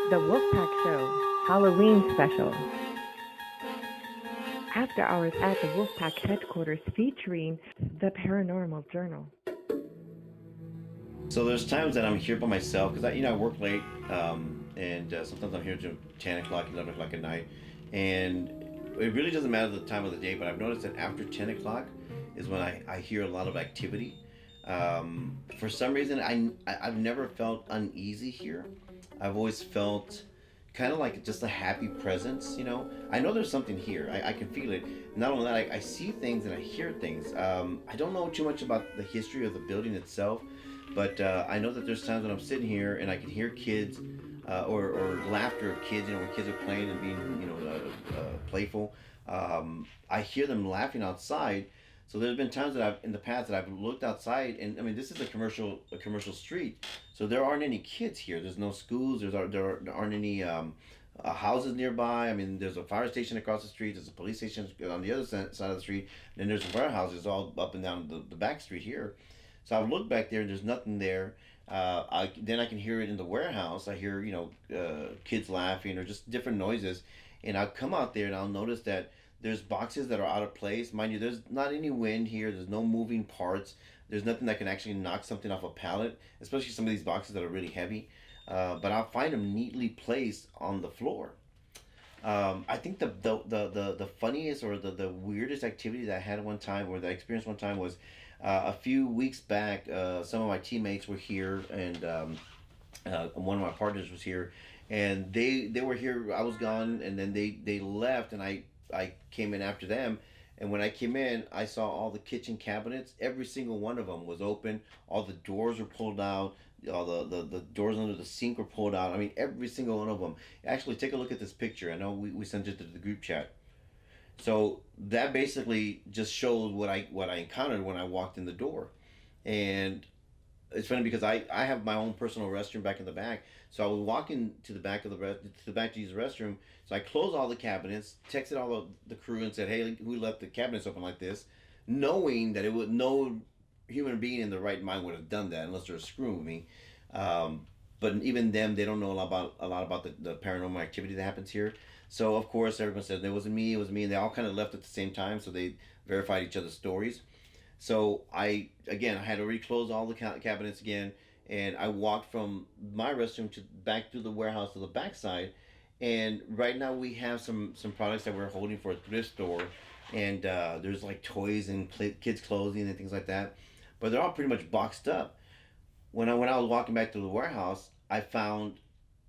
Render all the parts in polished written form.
The Wolfpack Show Halloween Special. After hours at the Wolfpack headquarters featuring the Paranormal Journal. So there's times that I'm here by myself because I work late, and sometimes I'm here till 10 o'clock, 11 o'clock at night, and it really doesn't matter the time of the day. But I've noticed that after 10 o'clock is when I hear a lot of activity. For some reason, I've never felt uneasy here. I've always felt kind of like just a happy presence. I know there's something here. I can feel it. Not only that, I see things and I hear things. I don't know too much about the history of the building itself, but I know that there's times when I'm sitting here and I can hear kids, or laughter of kids. When kids are playing and being, playful. I hear them laughing outside. So there's been times that I've in the past that I've looked outside, and I mean this is a commercial street, so there aren't any kids here. There's no schools. There aren't any houses nearby. I mean, there's a fire station across the street. There's a police station on the other side of the street. And then there's warehouses all up and down the back street here. So I've looked back there and there's nothing there. Then I can hear it in the warehouse. I hear kids laughing or just different noises, and I'll come out there and I'll notice that there's boxes that are out of place. Mind you, there's not any wind here. There's no moving parts. There's nothing that can actually knock something off a pallet, especially some of these boxes that are really heavy. But I'll find them neatly placed on the floor. I think the funniest or the weirdest activity that I had one time, or that I experienced one time, was a few weeks back. Some of my teammates were here, and one of my partners was here, and they were here. I was gone, and then they left, and I came in after them. And when I came in, I saw all the kitchen cabinets. Every single one of them was open. All the doors were pulled out. All the doors under the sink were pulled out. I mean, every single one of them. Actually, take a look at this picture. I know we sent it to the group chat. So that basically just shows what I encountered when I walked in the door. And it's funny because I have my own personal restroom back in the back. So I was walking to the back of to the back to use the restroom. So I closed all the cabinets, texted all the crew, and said, "Hey, who left the cabinets open like this?" Knowing that it would no human being in the right mind would have done that unless they're screwing with me. Um, but even them, they don't know a lot about the paranormal activity that happens here. So of course, everyone said it wasn't me, it was me, and they all kind of left at the same time. So they verified each other's stories. So I had already closed all the cabinets again, and I walked from my restroom to back to the warehouse to the backside. And right now we have some products that we're holding for a thrift store, and there's like toys and kids clothing and things like that, but they're all pretty much boxed up. When I was walking back to the warehouse, I found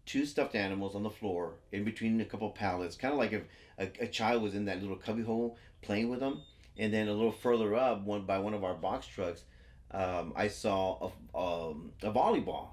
two stuffed animals on the floor in between a couple of pallets, kind of like if a child was in that little cubby hole playing with them. And then a little further up, one of our box trucks, I saw a volleyball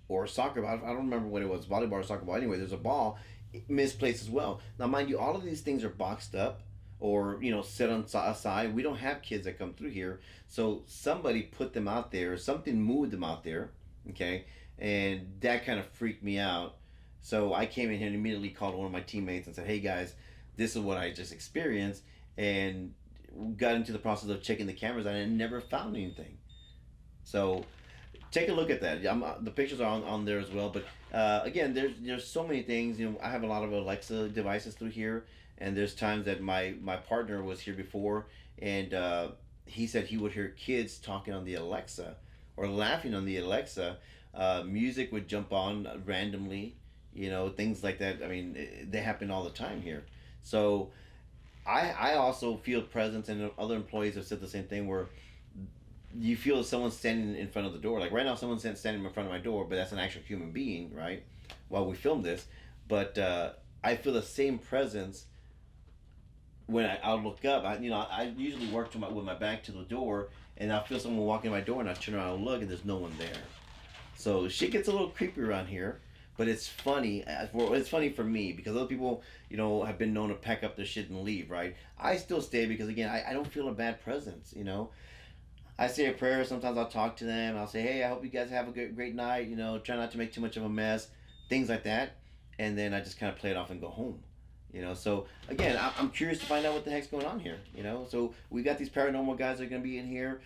or a soccer ball. I don't remember what it was, volleyball or soccer ball. Anyway, there's a ball misplaced as well. Now, mind you, all of these things are boxed up or set on aside. We don't have kids that come through here, so somebody put them out there. Something moved them out there, okay, and that kind of freaked me out. So I came in here and immediately called one of my teammates and said, "Hey guys, this is what I just experienced," and got into the process of checking the cameras and I never found anything. So take a look at that. The pictures are on there as well. But again, there's so many things. I have a lot of Alexa devices through here, and there's times that my partner was here before, and he said he would hear kids talking on the Alexa or laughing on the Alexa. Music would jump on randomly, things like that. I mean, they happen all the time here. So I also feel presence, and other employees have said the same thing, where you feel that someone's standing in front of the door. Like right now, someone's standing in front of my door, but that's an actual human being, right? While we film this, but I feel the same presence when I'll look up. I usually work with my back to the door, and I feel someone walking in my door, and I turn around and look, and there's no one there. So shit gets a little creepy around here, but it's funny. It's funny for me because other people, have been known to pack up their shit and leave. Right? I still stay because again, I don't feel a bad presence. I say a prayer. Sometimes I'll talk to them. I'll say, "Hey, I hope you guys have a great night. Try not to make too much of a mess, things like that." And then I just kind of play it off and go home. So again, I'm curious to find out what the heck's going on here. So we got these paranormal guys that are gonna be in here.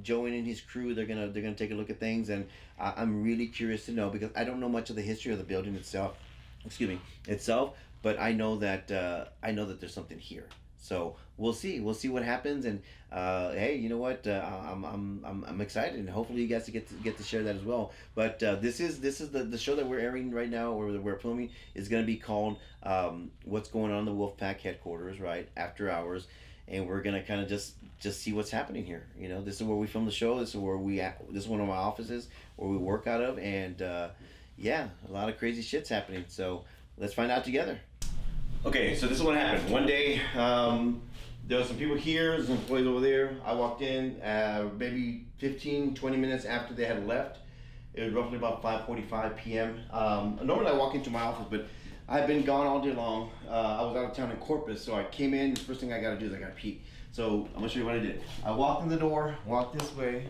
Joey and his crew, they're gonna take a look at things, and I'm really curious to know because I don't know much of the history of the building itself. excuse me, itself. But I know that there's something here. So we'll see. We'll see what happens. And hey, you know what? I'm excited, and hopefully you guys get to share that as well. But this is the show that we're airing right now, or that we're filming, is going to be called "What's Going On in the Wolfpack Headquarters," right after hours, and we're gonna kind of just see what's happening here. You know, this is where we film the show. This is where this is one of my offices where we work out of, and yeah, a lot of crazy shit's happening. So let's find out together. Okay, so this is what happened. One day, there was some people here, some employees over there. I walked in maybe 15, 20 minutes after they had left. It was roughly about 5:45 p.m. Normally I walk into my office, but I've been gone all day long. I was out of town in Corpus, so I came in. The first thing I gotta do is I gotta pee. So I'm gonna show you what I did. I walked in the door, walked this way.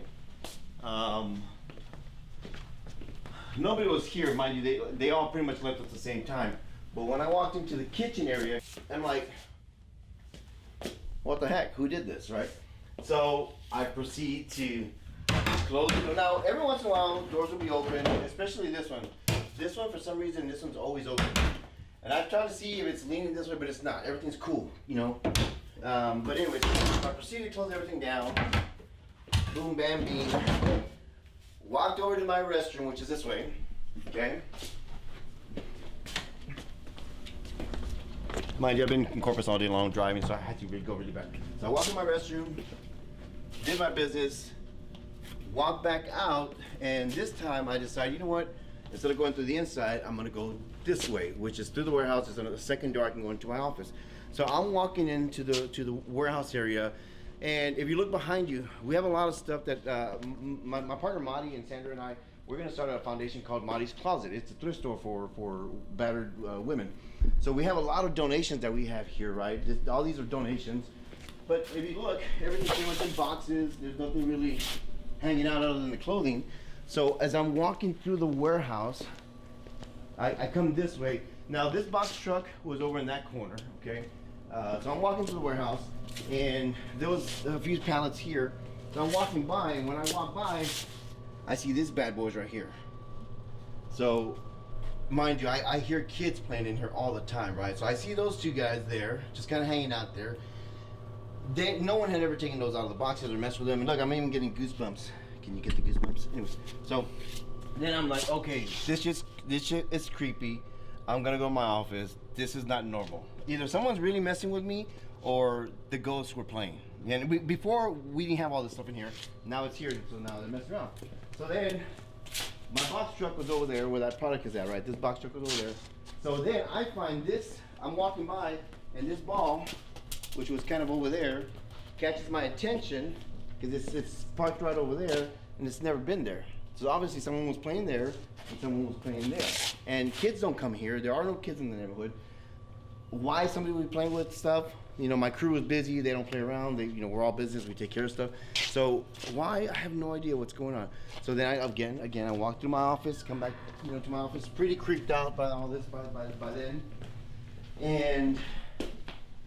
Nobody was here, mind you. They all pretty much left at the same time. But when I walked into the kitchen area, I'm like, what the heck? Who did this, right? So I proceed to close the door. Now, every once in a while, doors will be open, especially this one. This one, for some reason, this one's always open. And I've tried to see if it's leaning this way, but it's not. Everything's cool, you know? But anyway, I proceeded to close everything down. Boom, bam, beam. Walked over to my restroom, which is this way, okay? Mind you, I've been in Corpus all day long driving, so I had to go really back. So I walked in my restroom, did my business, walked back out, and this time I decided, you know what? Instead of going through the inside, I'm gonna go this way, which is through the warehouse. There's a second door I can go into my office. So I'm walking into the warehouse area, and if you look behind you, we have a lot of stuff that my partner Marty and Sandra and I, we're gonna start a foundation called Marty's Closet. It's a thrift store for battered women. So we have a lot of donations that we have here, right? All these are donations. But if you look, everything's pretty much in boxes. There's nothing really hanging out other than the clothing. So as I'm walking through the warehouse, I come this way. Now this box truck was over in that corner, okay? So I'm walking through the warehouse, and there was a few pallets here. So I'm walking by, and when I walk by, I see this bad boy's right here. So, mind you, I hear kids playing in here all the time, right? So I see those two guys there, just kind of hanging out there. No one had ever taken those out of the boxes or messed with them. And look, I'm even getting goosebumps. Can you get the goosebumps? Anyways, so then I'm like, okay, this shit is creepy. I'm gonna go to my office. This is not normal. Either someone's really messing with me, or the ghosts were playing. And before we didn't have all this stuff in here. Now it's here, so now they're messing around. So then my box truck was over there where that product is at, right? This box truck was over there. So then I find this. I'm walking by, and this ball, which was kind of over there, catches my attention because it's parked right over there, and it's never been there. So obviously someone was playing there, and someone was playing there. And kids don't come here. There are no kids in the neighborhood. Why somebody would be playing with stuff? You know, my crew is busy. They don't play around. We're all business. We take care of stuff. So why? I have no idea what's going on. So then I walk through my office, come back, to my office, pretty creeped out by all this by then. And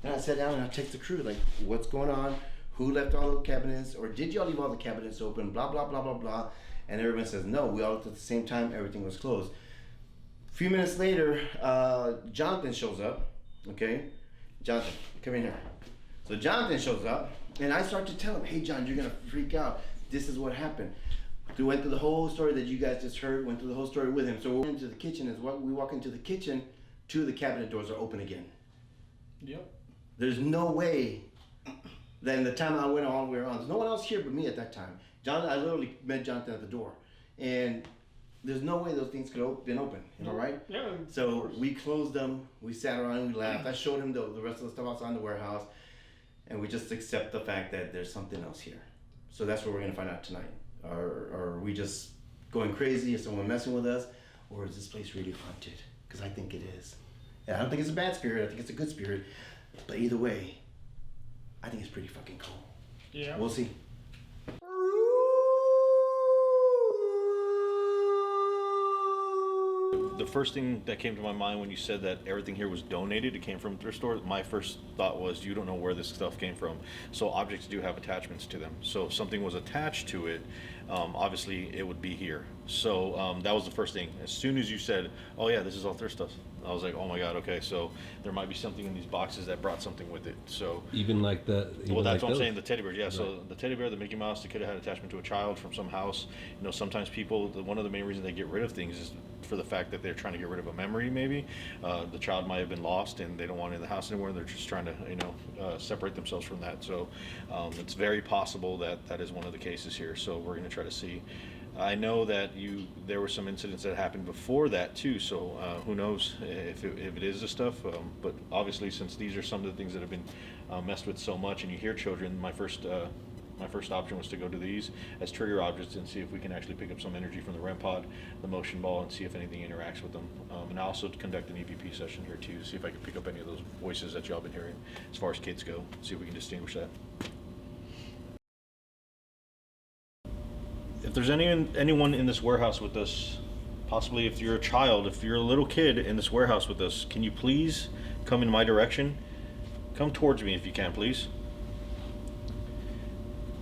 then I sat down and I text the crew, like, what's going on? Who left all the cabinets? Or did y'all leave all the cabinets open? Blah, blah, blah, blah, blah. And everyone says, no, we all looked at the same time. Everything was closed. A few minutes later, Jonathan shows up. Okay? Jonathan, come in here. So Jonathan shows up, and I start to tell him, hey, John, you're going to freak out. This is what happened. We went through the whole story that you guys just heard, went through the whole story with him. So we went into the kitchen. We walk into the kitchen, two of the cabinet doors are open again. Yep. There's no way that in the time I went all the way around, there's no one else here but me at that time. I literally met Jonathan at the door. And there's no way those things could have been open, right? Yeah. So we closed them, we sat around and we laughed. I showed him the rest of the stuff outside in the warehouse, and we just accept the fact that there's something else here. So that's what we're gonna find out tonight. Are we just going crazy? Is someone messing with us? Or is this place really haunted? Because I think it is. And I don't think it's a bad spirit, I think it's a good spirit. But either way, I think it's pretty fucking cool. Yeah. We'll see. The first thing that came to my mind when you said that everything here was donated, it came from thrift store, my first thought was you don't know where this stuff came from. So objects do have attachments to them. So if something was attached to it, obviously it would be here. So that was the first thing. As soon as you said, "Oh yeah, this is all thrift stuff," I was like, "Oh my god, okay." So there might be something in these boxes that brought something with it. So Even like the. well, that's what I'm those? saying. The teddy bears, yeah. Right. So the teddy bear, the Mickey Mouse, they could have had attachment to a child from some house. You know, sometimes people, one of the main reasons they get rid of things is for the fact that they're trying to get rid of a memory. Maybe the child might have been lost and they don't want it in the house anymore. And they're just trying to, separate themselves from that. So it's very possible that that is one of the cases here. So we're going to try to see. I know that there were some incidents that happened before that too, so who knows if it is the stuff. But obviously, since these are some of the things that have been messed with so much, and you hear children, my first option was to go to these as trigger objects and see if we can actually pick up some energy from the REM pod, the motion ball, and see if anything interacts with them. And I also conduct an EVP session here too, see if I can pick up any of those voices that y'all been hearing as far as kids go, see if we can distinguish that. If there's anyone in this warehouse with us, possibly if you're a child, if you're a little kid in this warehouse with us, can you please come in my direction? Come towards me if you can, please.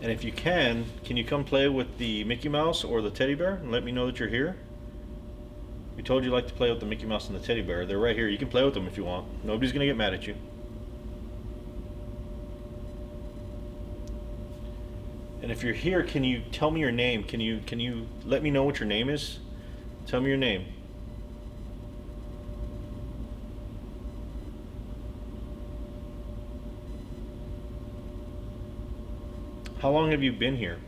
And if you can you come play with the Mickey Mouse or the teddy bear and let me know that you're here? We told you like to play with the Mickey Mouse and the teddy bear. They're right here. You can play with them if you want. Nobody's gonna get mad at you. And if you're here, can you tell me your name? Can you let me know what your name is? Tell me your name. How long have you been here?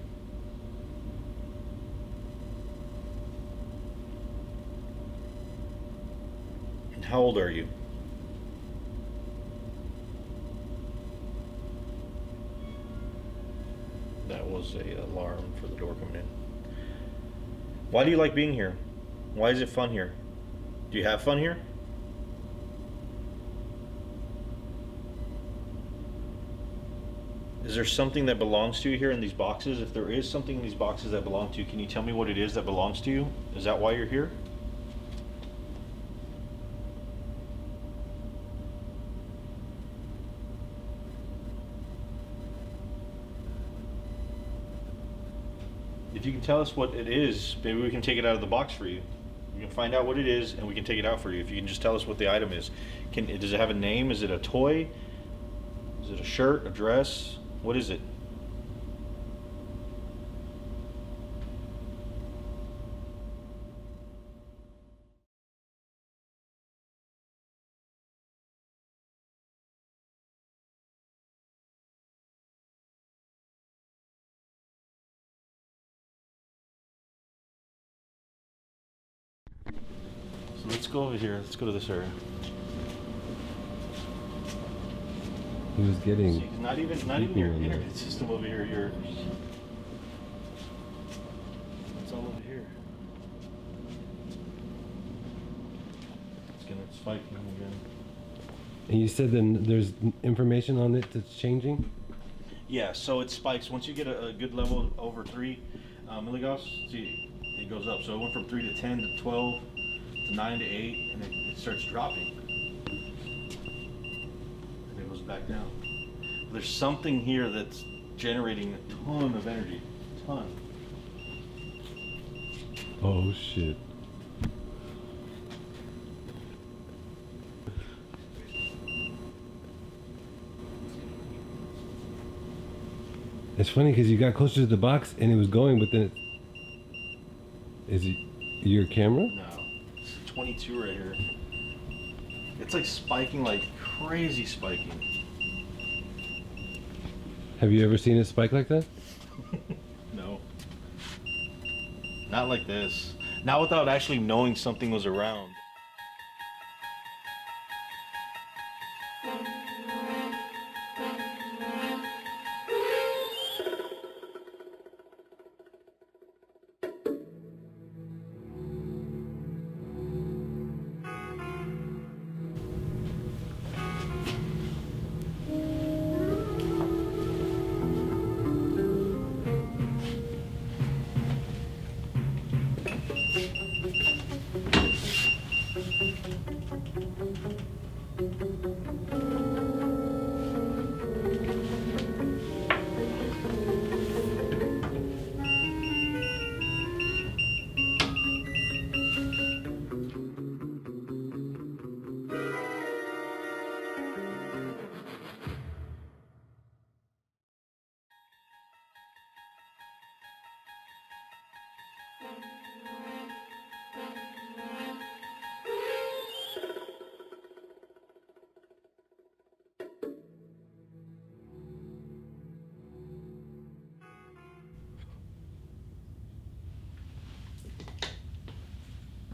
And how old are you? That was a alarm for the door coming in. Why do you like being here? Why is it fun here? Do you have fun here? Is there something that belongs to you here in these boxes? If there is something in these boxes that belong to you, can you tell me what it is that belongs to you? Is that why you're here? If you can tell us what it is, maybe we can take it out of the box for you. We can find out what it is and we can take it out for you. If you can just tell us what the item is. Does it have a name? Is it a toy? Is it a shirt, a dress? What is it? So let's go over here. Let's go to this area. He was getting. See, not even creepy your on there. internet system over here. It's all over here. It's gonna spike again. And you said then there's information on it that's changing? Yeah, so it spikes once you get a good level over 3 milligauss. See, it goes up. So it went from 3 to 10 to 12 to 9 to 8, and it starts dropping. And it goes back down. There's something here that's generating a ton of energy. Ton. Oh shit. It's funny because you got closer to the box and it was going, but then is it your camera? No, it's 22 right here. It's like spiking, like crazy spiking. Have you ever seen it spike like that? No. Not like this. Not without actually knowing something was around.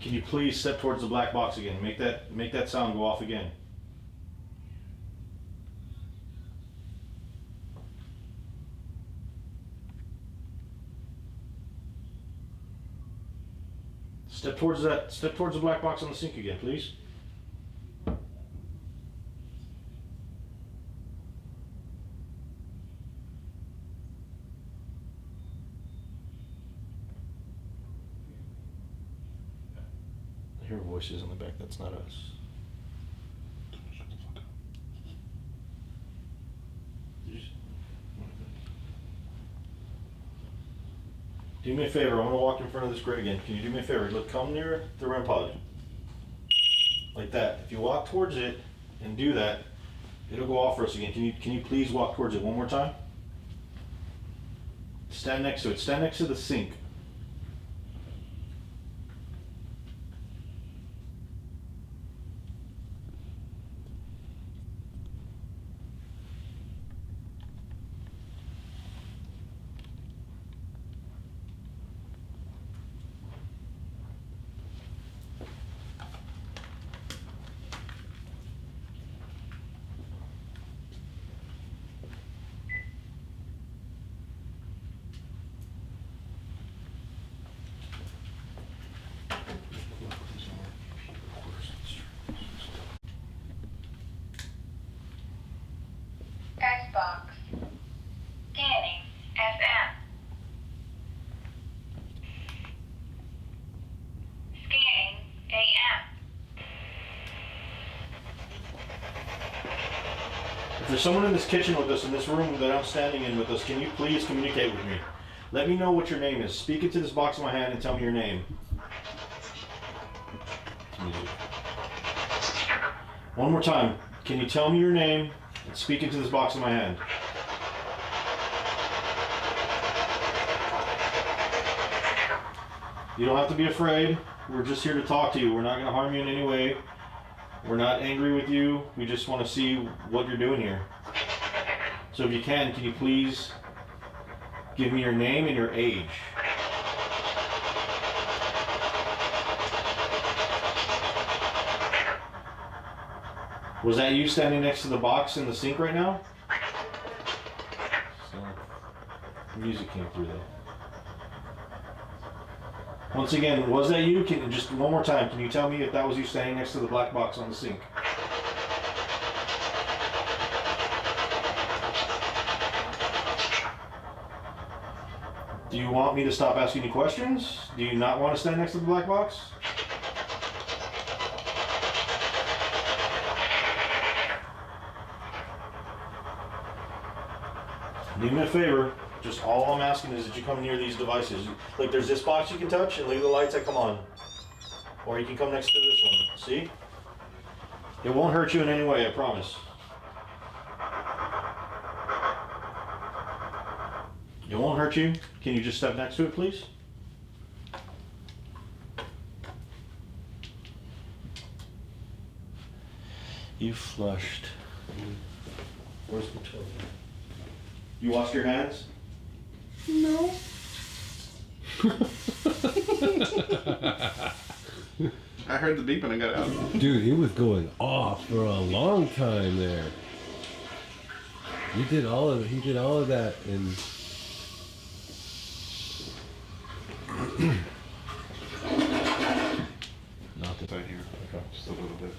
Can you please step towards the black box again? Make that sound go off again. Step towards the black box on the sink again, please. I hear voices in the back, that's not us. Do me a favor, I want to walk in front of this grid again. Can you do me a favor? Look, come near the REM pod. Like that. If you walk towards it and do that, it'll go off for us again. Can you please walk towards it one more time? Stand next to it. Stand next to the sink. Xbox. Scanning. FM. Scanning. AM. If there's someone in this kitchen with us, in this room that I'm standing in with us, can you please communicate with me? Let me know what your name is. Speak into this box in my hand and tell me your name. One more time. Can you tell me your name and speak into this box in my hand? You don't have to be afraid. We're just here to talk to you. We're not going to harm you in any way. We're not angry with you. We just want to see what you're doing here. So if you can you please give me your name and your age? Was that you standing next to the box in the sink right now? Music came through though. Once again, was that you? Just one more time, can you tell me if that was you standing next to the black box on the sink? Do you want me to stop asking you questions? Do you not want to stand next to the black box? Do me a favor, just all I'm asking is that you come near these devices. Like there's this box you can touch and look at the lights that come on. Or you can come next to this one, see? It won't hurt you in any way, I promise. It won't hurt you. Can you just step next to it, please? You flushed. Where's the toilet? You washed your hands? No. I heard the beep and I got out. Dude, it was going off for a long time there. He did all of that and Nothing right here. Okay. Just a little bit.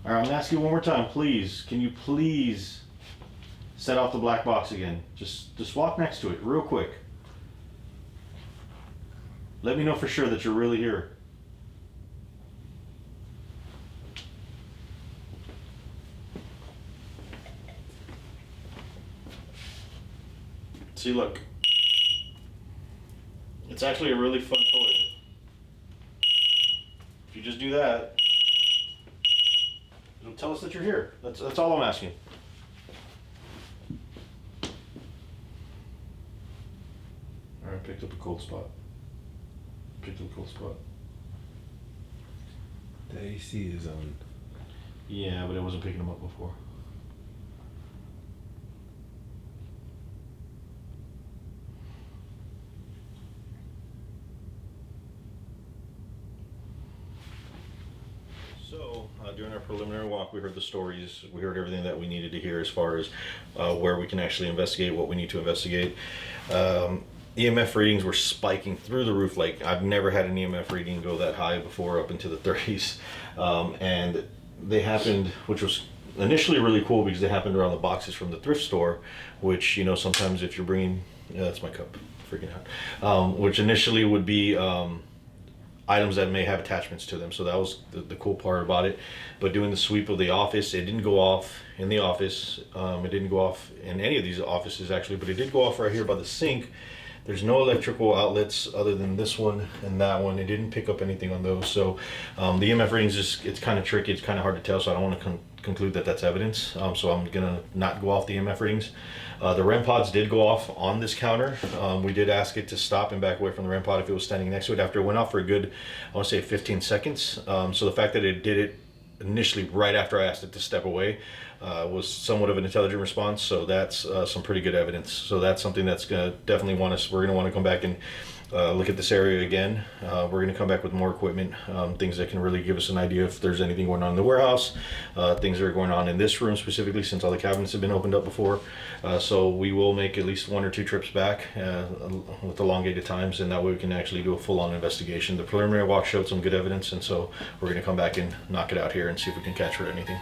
All right, I'm gonna ask you one more time, please. Can you please set off the black box again? Just walk next to it real quick. Let me know for sure that you're really here. See, look. It's actually a really fun toy. If you just do that, it'll tell us that you're here. That's all I'm asking. All right, picked up a cold spot. Picked up a cold spot. the AC is on. Yeah, but it wasn't picking them up before. During our preliminary walk, we heard the stories. We heard everything that we needed to hear as far as where we can actually investigate, what we need to investigate. EMF readings were spiking through the roof. Like, I've never had an EMF reading go that high before, up into the 30s. And they happened, which was initially really cool because they happened around the boxes from the thrift store, which, you know, sometimes if you're bringing, yeah, that's my cup, freaking out, which initially would be items that may have attachments to them. So that was the cool part about it. But doing the sweep of the office, it didn't go off in the office. It didn't go off in any of these offices actually, but it did go off right here by the sink. There's no electrical outlets other than this one and that one. It didn't pick up anything on those. So the EMF readings, it's kind of tricky. It's kind of hard to tell. So I don't want to conclude that that's evidence. So I'm going to not go off the EMF readings. The REM pods did go off on this counter. We did ask it to stop and back away from the REM pod if it was standing next to it. After it went off for a good, I want to say 15 seconds. So the fact that it did it initially right after I asked it to step away was somewhat of an intelligent response. So that's some pretty good evidence. So that's something that's going to definitely we're going to want to come back and look at this area again. We're going to come back with more equipment, things that can really give us an idea if there's anything going on in the warehouse, things that are going on in this room specifically, since all the cabinets have been opened up before. So we will make at least 1 or 2 trips back with elongated times, and that way we can actually do a full-on investigation. The preliminary walk showed some good evidence, and so we're going to come back and knock it out here and see if we can capture anything.